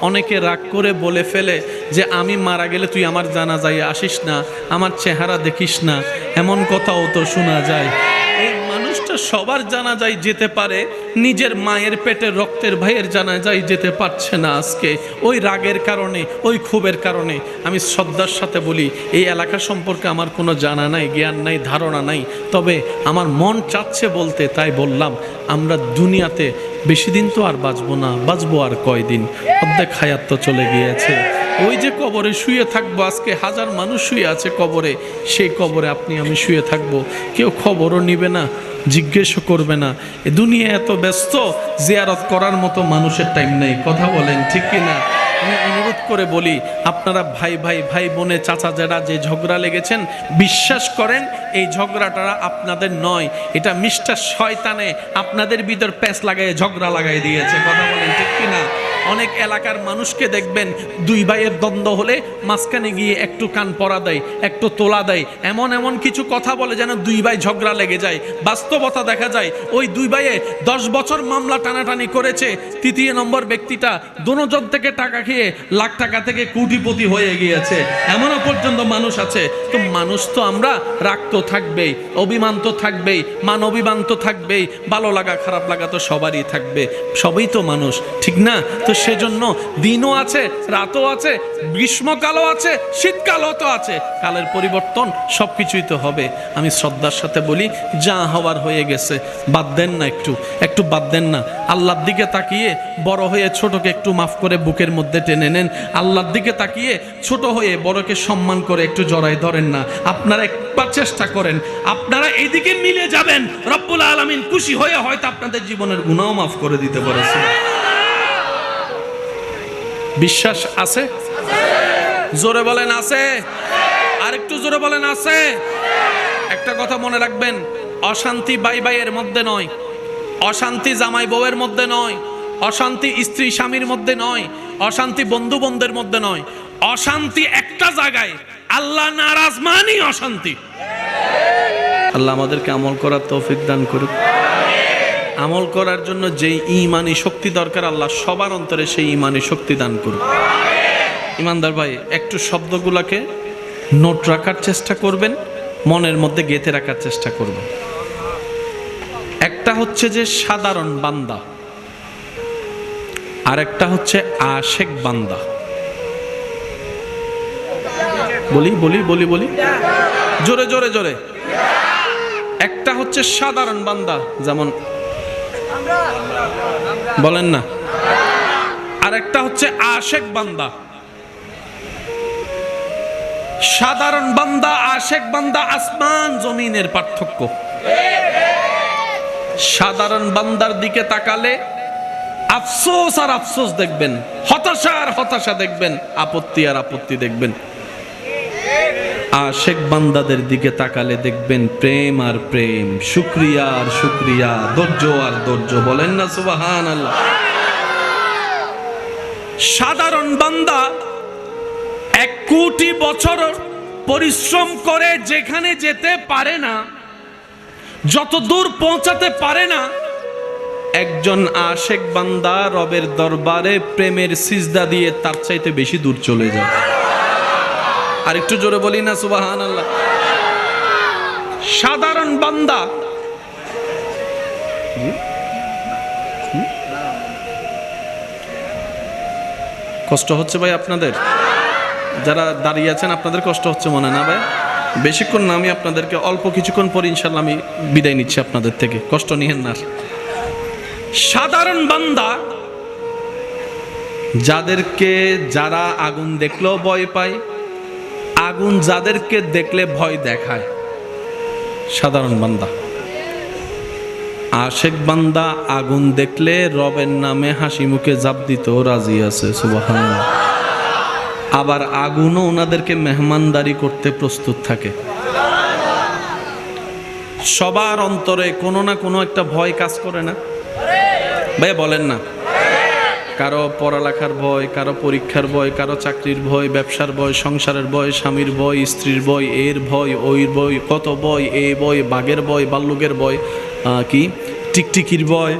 অনেকে রাগ করে বলে ফেলে যে আমি মারা গেলে তুই আমার জানাজায় আসিস না, আমার চেহারা দেখিস না, এমন কথাও তো শোনা যায়। এই মানুষটা সবার জানাজায় যেতে পারে, নিজের মায়ের পেটের রক্তের ভাইয়ের জানাজায় যেতে পারছে না আজকে, ওই রাগের কারণে, ওই ক্ষোভের কারণে। আমি শ্রদ্ধার সাথে বলি, এই এলাকা সম্পর্কে আমার কোনো জানা নাই, জ্ঞান নাই, ধারণা নাই, তবে আমার মন চাচ্ছে বলতে, তাই বললাম। আমরা দুনিয়াতে বেশি দিন তো আর বাঁচবো না, বাঁচবো আর কয়দিন, অর্ধেক হায়াত তো চলে গিয়েছে। ওই যে কবরে শুয়ে থাকবো, আজকে হাজার মানুষ শুয়ে আছে কবরে, সেই কবরে আপনি আমি শুয়ে থাকবো, কেউ খবরও নিবে না, জিজ্ঞেসও করবে না। এ দুনিয়া এত ব্যস্ত, জিয়ারত করার মতো মানুষের টাইম নেই। কথা বলেন ঠিক কিনা? আমি অনুরোধ করে বলি, আপনারা ভাই ভাই, ভাই বোনে, চাচা জেঠা যে ঝগড়া লেগেছেন, বিশ্বাস করেন এই ঝগড়াটা আপনাদের নয়, এটা মিস্টার শয়তানে আপনাদের ভিতর প্যাঁচ লাগাই ঝগড়া লাগাই দিয়েছে। কথা বলেন ঠিক কিনা? অনেক এলাকার মানুষকে দেখবেন দুই ভাইয়ের দ্বন্দ্ব হলে মাঝখানে গিয়ে একটু কান পরা দেয়, একটু তোলা দেয়, এমন এমন কিছু কথা বলে যেন দুই ভাই ঝগড়া লেগে যায়। বাস্তবতা দেখা যায় ওই দুই ভাইয়ে 10 বছর মামলা টানাটানি করেছে, তৃতীয় নম্বর ব্যক্তিটা দোনোজন থেকে টাকা খেয়ে লাখ টাকা থেকে কোটিপতি হয়ে গিয়েছে, এমনও পর্যন্ত মানুষ আছে। তো মানুষ তো আমরা, রাগ তো থাকবেই, অভিমান তো থাকবেই, মান অভিমান তো থাকবেই, ভালো লাগা খারাপ লাগা তো সবারই থাকবে, সবই তো মানুষ, ঠিক না? তো সেজন্য দিনও আছে, রাতও আছে, গ্রীষ্মকালও আছে, শীতকালও তো আছে, কালের পরিবর্তন সবকিছুই তো হবে। আমি শ্রদ্ধার সাথে বলি, যা হওয়ার হয়ে গেছে, বাদ দেন না, একটু বাদ দেন না। আল্লাহর দিকে তাকিয়ে বড় হয়ে ছোটকে একটু মাফ করে বুকের মধ্যে টেনে নেন। আল্লাহর দিকে তাকিয়ে ছোট হয়ে বড়কে সম্মান করে একটু জড়াই ধরেন না। আপনারা একবার চেষ্টা করেন, আপনারা এইদিকে মিলে যাবেন, রব্বুল আলামিন খুশি হয়ে হয়তো আপনাদের জীবনের গুনাহও মাফ করে দিতে পারেছে। বিশ্বাস আছে? জোরে বলেন আছে? আর একটু জোরে বলেন আছে? একটা কথা মনে রাখবেন, অশান্তি ভাই ভাইয়ের মধ্যে নয়, অশান্তি জামাই বউয়ের মধ্যে নয়, অশান্তি স্ত্রী স্বামীর মধ্যে নয়, অশান্তি বন্ধু বন্ধুদের মধ্যে নয়, অশান্তি একটা জায়গায়, আল্লাহ নারাজ মানেই অশান্তি। আল্লাহ আমাদেরকে আমল করার তৌফিক দান করুক। আমল করার জন্য যেই ঈমানি শক্তি দরকার, আল্লাহ সবার অন্তরে সেই ঈমানি শক্তি দান করুক। ইমানদার ভাই, একটু শব্দগুলোকে নোট রাখার চেষ্টা করবেন, মনের মধ্যে গেঁথে রাখার চেষ্টা করবেন। একটা হচ্ছে যে সাধারণ বান্দা, আর একটা হচ্ছে আশেক বান্দা। বলি বলি বলি বলি জোরে জোরে জোরে। একটা হচ্ছে সাধারণ বান্দা, যেমন বলেন না, আর একটা হচ্ছে আশেক বান্দা। সাধারণ বান্দা, আশেক বান্দা, আসমান জমিনের পার্থক্য। সাধারণ বান্দার দিকে তাকালে আফসোস আর আফসোস দেখবেন, হতাশা আর হতাশা দেখবেন, আপত্তি আর আপত্তি দেখবেন। আশেক বান্দাদের দিকে তাকালে দেখবেন প্রেম আর প্রেম, শুকরিয়া আর শুকরিয়া, ধৈর্য আর ধৈর্য। বলেন না সুবহানাল্লাহ। সাধারণ বান্দা 1 কোটি বছর পরিশ্রম করে যেখানে যেতে পারে না, যত দূর পৌঁছাতে পারে না, একজন আশেক বান্দা রবের দরবারে প্রেমের সিজদা দিয়ে তার চাইতে বেশি দূর চলে যায়। আর একটু জোরে বলি না সুবহানাল্লাহ। সাধারণ বান্দা কষ্ট হচ্ছে ভাই আপনাদের? যারা দাঁড়িয়ে আছেন আপনাদের কষ্ট হচ্ছে মনে না ভাই? বেশিক্ষণ না, আমি আপনাদেরকে অল্প কিছুক্ষণ পর ইনশাল্লাহ আমি বিদায় নিচ্ছি আপনাদের থেকে, কষ্ট নিয়েন না। সাধারণ বান্দা যারা আগুন দেখলেও ভয় পায়, আগুন যাদেরকে দেখলে ভয় দেখায়, সাধারণ বান্দা। আশেক বান্দা আগুন দেখলে রবের নামে হাসি মুখে জাপ দিতেও রাজি আছে, সুবহানাল্লাহ। আবার আগুনও ওনাদেরকে মেহমানদারি করতে প্রস্তুত থাকে। সবার অন্তরে কোনো না কোনো একটা ভয় কাজ করে না ভাই? বলেন না। কারো পড়ালেখার ভয়, কারো পরীক্ষার ভয়, কারো চাকরির ভয়, ব্যবসার ভয়, সংসারের ভয়, স্বামীর ভয়, স্ত্রীর ভয়, এর ভয়, ওই ভয়, কত ভয়, এই ভয়, বাঘের ভয়, ভাল্লুকের ভয়, কি টিকটিকির ভয়,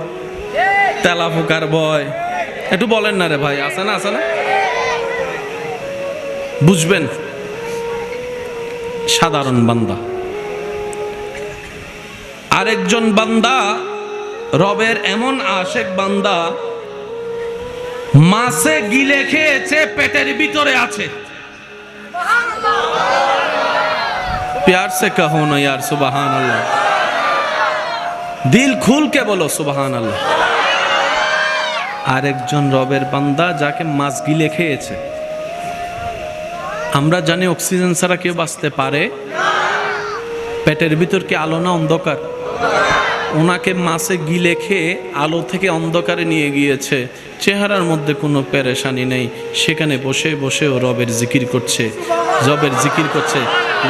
তেলাপোকার ভয়, একটু বলেন না রে ভাই, আছে না আছে না? বুঝবেন, সাধারণ বান্দা। আরেকজন বান্দা রবের এমন আশেক বান্দা, মাছে গিলে খেয়েছে, পেটের ভিতরে আছে। प्यार से कहो ना यार सुबहान अल्लाह, दिल खुल के बोलो सुबहान अल्लाह। আরেকজন রবের বান্দা যাকে মাছ গিলে খেয়েছে। আমরা জানি অক্সিজেন ছাড়া কেউ বাঁচতে পারে? পেটের ভিতর কি আলো না অন্ধকার? ওনাকে মাছে গিলে খেয়ে আলো থেকে অন্ধকারে নিয়ে গিয়েছে। চেহারার মধ্যে কোনো পেরেশানি নেই, সেখানে বসে বসে ও রবের জিকির করছে, রবের জিকির করছে,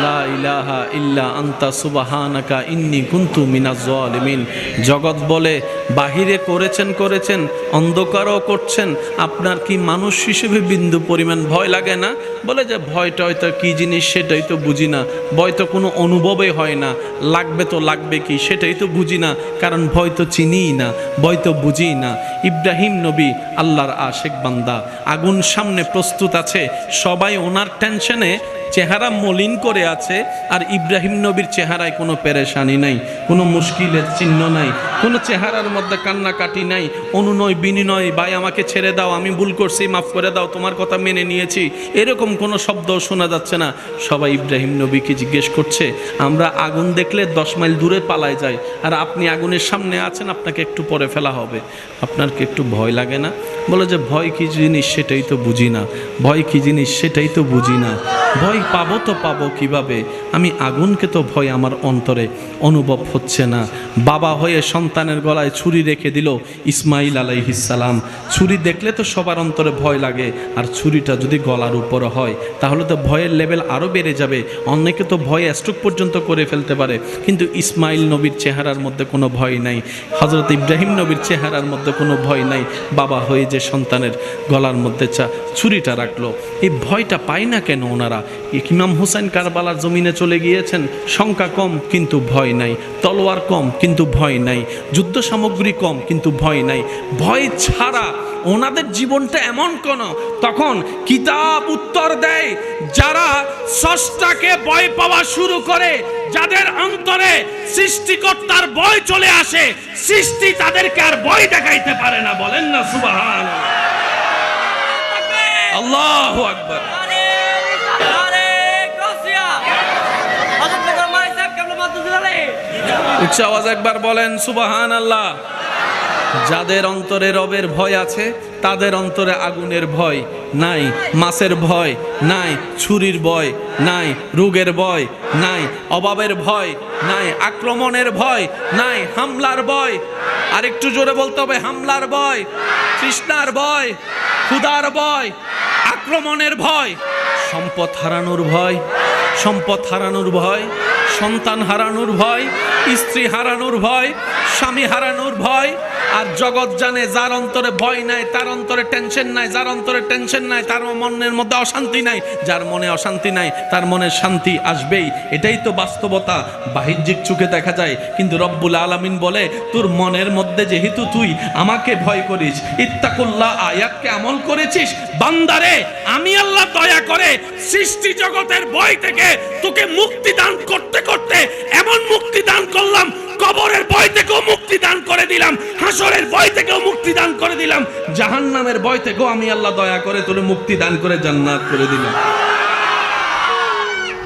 লা ইলাহা ইল্লা আনতা সুবহানাকা ইন্নী কুনতু মিনাজ জালিমিন। জগৎ বলে বাহিরে করেছেন, অন্ধকারও করছেন, আপনার কি মানুষ হিসেবে বিন্দু পরিমাণ ভয় লাগে না? বলে যে ভয়টা হয়তো কি জিনিস সেটাই তো বুঝি না, ভয় তো কোনো অনুভবই হয় না, লাগবে তো লাগবে কি সেটাই তো বুঝি না, কারণ ভয় তো চিনিই না, ভয় তো বুঝি না। ইব্রাহিম নবী আল্লাহর আশেক বান্দা, আগুন সামনে প্রস্তুত আছে, সবাই ওনার টেনশনে চেহারা মলিন করে আছে, আর ইব্রাহিম নবীর চেহারায় কোনো পেরেশানি নাই, কোনো মুশকিলের চিহ্ন নাই, কোনো চেহারার মধ্যে কান্নাকাটি নাই, অনুনয় বিনিময়, ভাই আমাকে ছেড়ে দাও, আমি ভুল করছি, মাফ করে দাও, তোমার কথা মেনে নিয়েছি, এরকম কোনো শব্দ শোনা যাচ্ছে না। সবাই ইব্রাহিম নবীকে জিজ্ঞেস করছে, আমরা আগুন দেখলে 10 মাইল দূরে পালায় যাই, আর আপনি আগুনের সামনে আছেন, আপনাকে একটু পরে ফেলা হবে, আপনার কি একটু ভয় লাগে না? বলে যে ভয় কি জিনিস সেটাই তো বুঝি না, ভয় কি জিনিস সেটাই তো বুঝি না, ভয় পাবো তো পাবো কিভাবে? আমি আগুনকে তো ভয় আমার অন্তরে অনুভব হচ্ছে না। বাবা হয়ে সন্তানের গলায় ছুরি রেখে দিল ইসমাইল আলাইহিস সালাম। ছুরি দেখলে তো সবার অন্তরে ভয় লাগে, আর ছুরিটা যদি গলার উপরে হয় তাহলে তো ভয়ের লেভেল আরও বেড়ে যাবে, অনেকে তো ভয়ে স্ট্রোক পর্যন্ত করে ফেলতে পারে। কিন্তু ইসমাইল নবীর চেহারার মধ্যে কোনো ভয় নাই, হযরত ইব্রাহিম নবীর চেহারার মধ্যে কোনো ভয় নাই। বাবা হয়ে যে সন্তানের গলার মধ্যে ছুরিটা রাখলো, এই ভয়টা পায় না কেন ওনারা? ইমাম হুসাইন কারবালার জমিনে চলে গিয়েছেন, সংখ্যা কম কিন্তু ভয় নাই, তলোয়ার কম কিন্তু ভয় নাই, যুদ্ধ সামগ্রী কম কিন্তু ভয় নাই। ভয় ছাড়া ওনাদের জীবনটা এমন কোন, তখন কিতাব উত্তর দেয়, যারা স্রষ্টাকে ভয় পাওয়া শুরু করে, যাদের অন্তরে সৃষ্টিকর্তার ভয় চলে আসে, সৃষ্টি তাদেরকে আর ভয় দেখাইতে পারে না। বলেন না সুবহানাল্লাহ, আল্লাহু আকবার। উচ্চ আওয়াজ একবার বলেন সুবহানাল্লাহ। যাদের অন্তরে রবের ভয় আছে, তাদের অন্তরে আগুনের ভয় নাই, মাছের ভয় নাই, ছুরির ভয় নাই, রোগের ভয় নাই, অভাবের ভয় নাই, আক্রমণের ভয় নাই, হামলার ভয়, আর একটু জোরে বলতে হবে, হামলার ভয়, তৃষ্ণার ভয়, ক্ষুধার ভয়, আক্রমণের ভয়, সম্পদ হারানোর ভয়, সম্পদ হারানোর ভয়, সন্তান হারানোর ভয়, স্ত্রী হারানোর ভয়, স্বামী হারানোর ভয়। আর জগৎ জানে যার অন্তরে ভয় নাই তার অন্তরে টেনশন নাই, যার অন্তরে টেনশন নাই তার মনের মধ্যে অশান্তি নাই, যার মনে অশান্তি নাই তার মনে শান্তি আসবেই। এটাই তো বাস্তবতা, বাহ্যিক চোখে দেখা যায়, কিন্তু রব্বুল আলামিন বলে তোর মনের মধ্যে যেহেতু তুই আমাকে ভয় করিস, ইত্তাকুল্লাহ আয়াতকে আমল করেছিস, বান্দারে আমি আল্লাহ দয়া করে সৃষ্টি জগতের ভয় থেকে তোকে মুক্তি দান করতে করতে এমন মুক্তি দান করলাম, কবরের ভয় থেকেও মুক্তি দান করে দিলাম, হাসরের ভয় থেকেও মুক্তি দান করে দিলাম, জাহান্নামের ভয় থেকেও আমি আল্লাহ দয়া করে তোরে মুক্তি দান করে জান্নাত করে দিলাম।